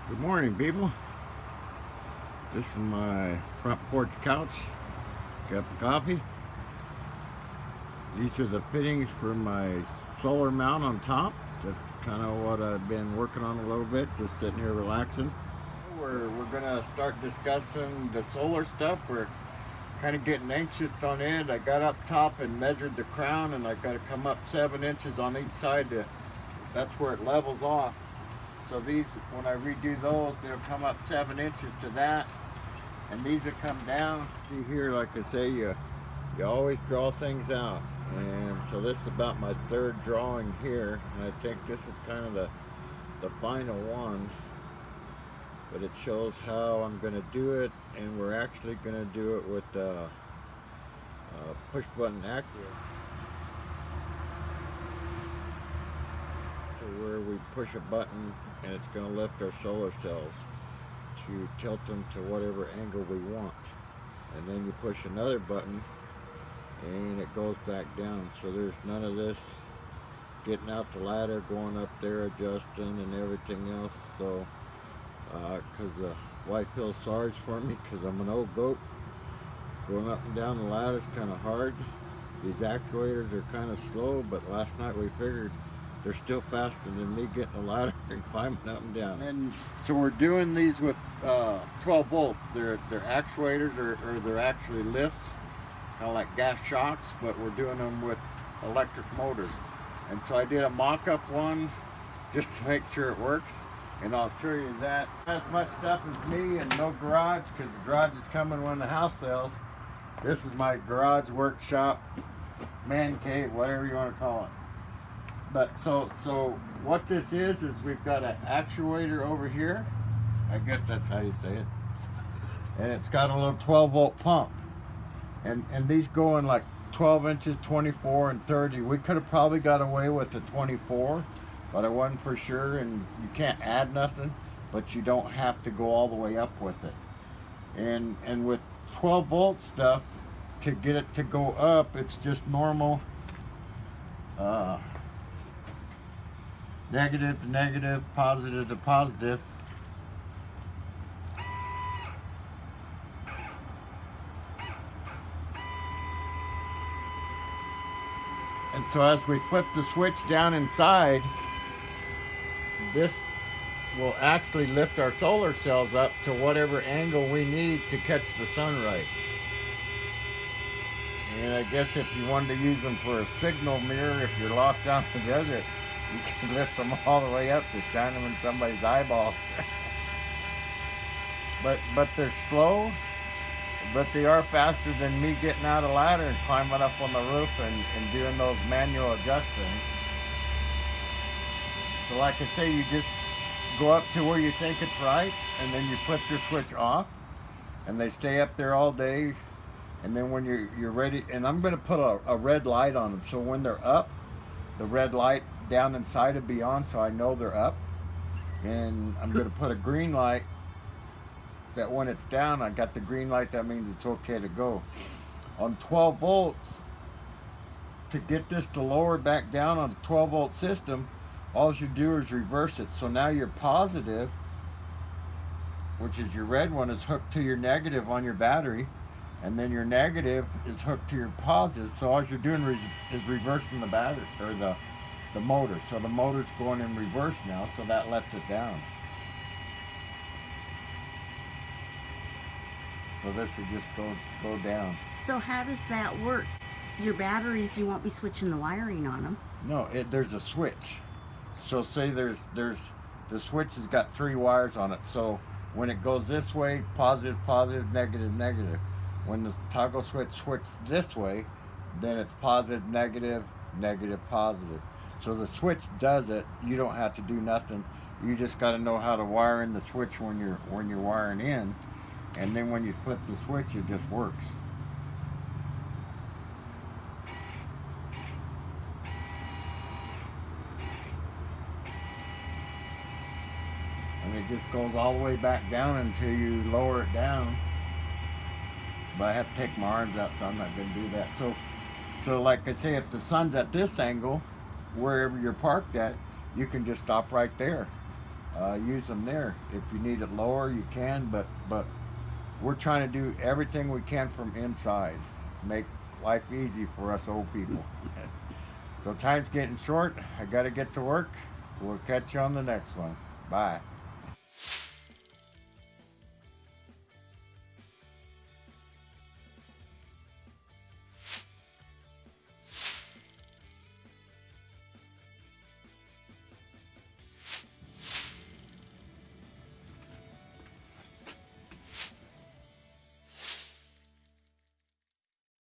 Good morning, people. This is my front porch couch. Cup of coffee. These are the fittings for my solar mount on top. That's kind of what I've been working on a little bit, just sitting here relaxing. We're gonna start discussing the solar stuff. We're kind of getting anxious on it. I got up top and measured the crown, and I got to come up 7 inches on each side to. That's where it levels off. So these, when I redo those, they'll come up 7 inches to that, and these will come down. See here, like I say, you always draw things out, and so this is about my third drawing here, and I think this is kind of the final one, but it shows how I'm going to do it, and we're actually going to do it with push button accurate. Where we push a button and it's going to lift our solar cells to tilt them to whatever angle we want, and then you push another button and it goes back down. So there's none of this getting out the ladder, going up there, adjusting and everything else. So because the wife feels sorry for me because I'm an old goat. Going up and down the ladder is kind of hard. These actuators are kind of slow, but last night we figured they're still faster than me getting a ladder and climbing up and down. And so we're doing these with 12 volts. They're actuators, or they're actually lifts, kind of like gas shocks, but we're doing them with electric motors. And so I did a mock-up one just to make sure it works, and I'll show you that. As much stuff as me and no garage, because the garage is coming when the house sells. This is my garage, workshop, man cave, whatever you want to call it. But so what this is we've got an actuator over here. I guess that's how you say it. And it's got a little 12 volt pump. And these go in like 12 inches, 24 and 30. We could have probably got away with the 24, but I wasn't for sure, and you can't add nothing, but you don't have to go all the way up with it. And with 12 volt stuff, to get it to go up, it's just normal negative to negative, positive to positive. And so as we flip the switch down inside, this will actually lift our solar cells up to whatever angle we need to catch the sunlight. And I guess if you wanted to use them for a signal mirror, if you're lost down the desert, you can lift them all the way up to shine them in somebody's eyeballs. but they're slow, but they are faster than me getting out a ladder and climbing up on the roof and doing those manual adjustments. So like I say, you just go up to where you think it's right, and then you flip your switch off, and they stay up there all day. And then when you're ready, and I'm going to put a red light on them, so when they're up, the red light down inside will be on, so I know they're up. And I'm going to put a green light that when it's down, I got the green light, that means it's okay to go. On 12 volts, to get this to lower back down on a 12 volt system, all you do is reverse it. So now your positive, which is your red one, is hooked to your negative on your battery, and then your negative is hooked to your positive. So all you're doing is reversing the battery, or the motor. So the motor's going in reverse now, so that lets it down. So this would just go down. So how does that work? Your batteries, you won't be switching the wiring on them. No, there's a switch. So say there's the switch has got 3 wires on it. So when it goes this way, positive, positive, negative, negative. When the toggle switch switches this way, then it's positive, negative, negative, positive. So the switch does it. You don't have to do nothing. You just got to know how to wire in the switch when you're wiring in, and then when you flip the switch, it just works. And it just goes all the way back down until you lower it down. But I have to take my arms out, so I'm not going to do that. So like I say, if the sun's at this angle, wherever you're parked at, you can just stop right there. use them there. If you need it lower, you can, but we're trying to do everything we can from inside. Make life easy for us old people. So time's getting short. I got to get to work. We'll catch you on the next one. Bye.